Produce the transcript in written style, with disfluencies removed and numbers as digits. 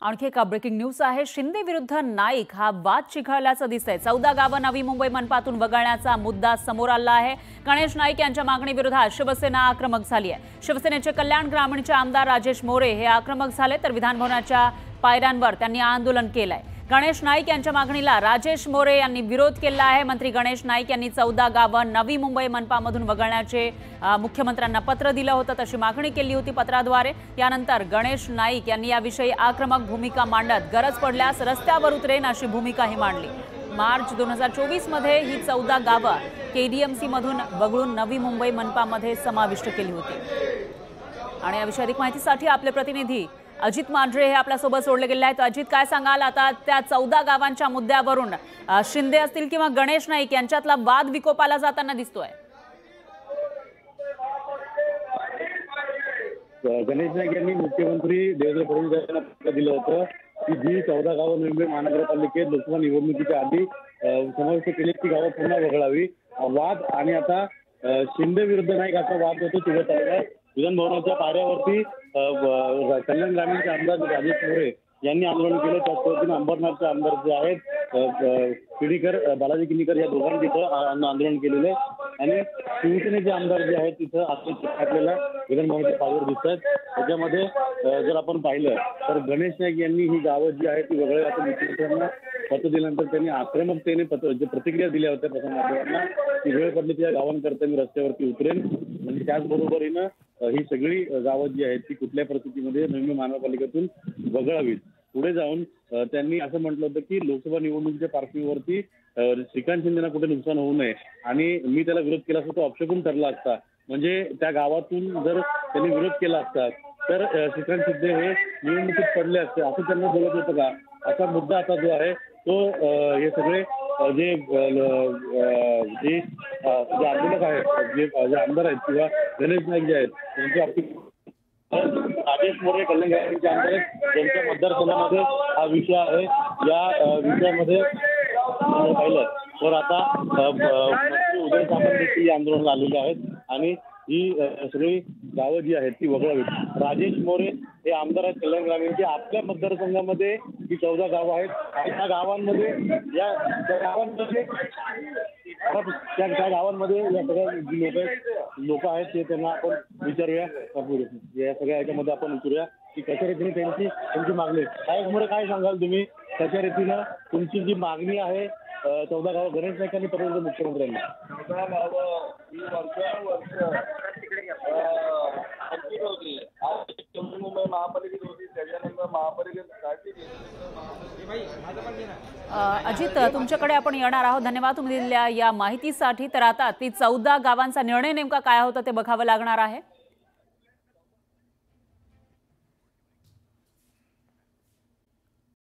आणखी एक breaking news आहे। शिंदे विरुद्ध नाईक हा वाद चिघळल्याचं दिसतंय। 14 गावं नवी मुंबई मनपातून वगळण्याचा मुद्दा समोर आला आहे। गणेश नाईक यांच्या मागणीविरोधात शिवसेना आक्रमक झाली आहे। शिवसेनेचे कल्याण ग्रामीणचे आमदार राजेश मोरे हे आक्रमक झाले, तर विधानभवनाच्या पायऱ्यांवर त्यांनी आंदोलन केलंय। गणेश नाईक यांच्या मागणीला राजेश मोरे यांनी विरोध केला आहे। मंत्री गणेश नाईक यांनी 14 गावं नवी मुंबई मनपामधून वगळण्याचे मुख्यमंत्र्यांना पत्र दिलं होतं, तशी मागणी केली होती पत्राद्वारे। यानंतर गणेश नाईक यांनी याविषयी आक्रमक भूमिका मांडत गरज पडल्यास रस्त्यावर उतरेन अशी भूमिकाही मांडली। मार्च 2024 मध्ये ही 14 गावं केडीएमसी मधून वगळून नवी मुंबई मनपामध्ये समाविष्ट केली होती। आणि याविषयी अधिक माहितीसाठी आपले प्रतिनिधी अजित मांढरे हे आपल्यासोबत जोडले गेले आहेत। अजित, काय सांगाल आता त्या 14 गावांच्या मुद्द्यावरून शिंदे असतील किंवा गणेश नाईक यांच्यातला वाद विकोपाला जाताना दिसतोय? गणेश नाईक यांनी मुख्यमंत्री देवेंद्र फडणवीस यांना पत्र दिलं होतं की जी 14 गावं मुंबई महानगरपालिकेत लोकसभा निवडणुकीच्या आधी समाविष्ट केली ती गावं पुन्हा वगळावी वाद। आणि आता शिंदे विरुद्ध नाईक असा वाद होतो तिथे चालला। विधानभवनाच्या पायऱ्यावरती कल्याण ग्रामीणचे आमदार राजेश मोरे यांनी आंदोलन केलं। त्याच पद्धतीने अंबरनाथचे आमदार जे आहेत किणीकर, बालाजी किणीकर या दोघांनी तिथं आंदोलन केलेलं आहे। आणि शिवसेनेचे आमदार जे आहेत तिथं आपल्याला विधानभवनाच्या पायऱ्यावर दिसत आहेत। त्याच्यामध्ये जर आपण पाहिलं तर गणेश नाईक यांनी ही गावं जी आहेत ती वगळली असं मुख्यमंत्र्यांना पत्र दिल्यानंतर त्यांनी आक्रमकतेने प्रतिक्रिया दिल्या होत्या प्रशासनाला की वेळ पडली त्या गावांकरता मी रस्त्यावरती उतरेन। म्हणजे त्याचबरोबरीनं ही सगळी गावं जी आहेत ती कुठल्या परिस्थितीमध्ये नवी महानगरपालिकेतून वगळावीत। पुढे जाऊन त्यांनी असं म्हटलं होतं की लोकसभा निवडणुकीच्या पार्श्वभूमीवरती श्रीकांत शिंदेना कुठे नुकसान होऊ नये आणि मी त्याला विरोध केला असता तो अपशकुन ठरला असता। म्हणजे त्या गावातून जर त्यांनी विरोध केला असता तर श्रीकांत शिंदे हे निवडणुकीत पडले असते असं त्यांना बोलत होतं का? असा मुद्दा आता जो आहे तो हे सगळे जे आंदोलक आहेत, जे आमदार आहेत किंवा गणेश नाईक जे आहेत त्यांच्या राजेश मोरे कल्याण ग्रामीणचे आमदार आहेत त्यांच्या मतदारसंघामध्ये हा विषय आहे। या विषयामध्ये पाहिलं तर आता उदय सामंत देखील आंदोलन आलेले आहेत आणि ही सगळी गावं जी आहेत ती वगळावीत। राजेश मोरे हे आमदार आहेत कल्याण ग्रामीणचे। आपल्या मतदारसंघामध्ये ही 14 गावं आहेत। त्या गावांमध्ये या सगळ्या लोक आहेत ते त्यांना आपण विचारूया। या सगळ्या याच्यामध्ये आपण विचारूया की कशा रीतीने त्यांची मागणी आहे। मोरे, काय सांगाल तुम्ही कशा रीतीनं तुमची जी मागणी आहे 14 गावं गणेश नाईकांनी पत्र दिलं मुख्यमंत्र्यांना? 14 गावं ही होती मुंबई महापालिकेत होती, त्याच्यानंतर महापालिकेत अजित, तुमच्याकडे आपण येणार आहोत। धन्यवाद तुम्ही दिलेल्या या माहितीसाठी। तर आता ती 14 गावांचा निर्णय नेमका काय होता ते बघावं लागणार आहे।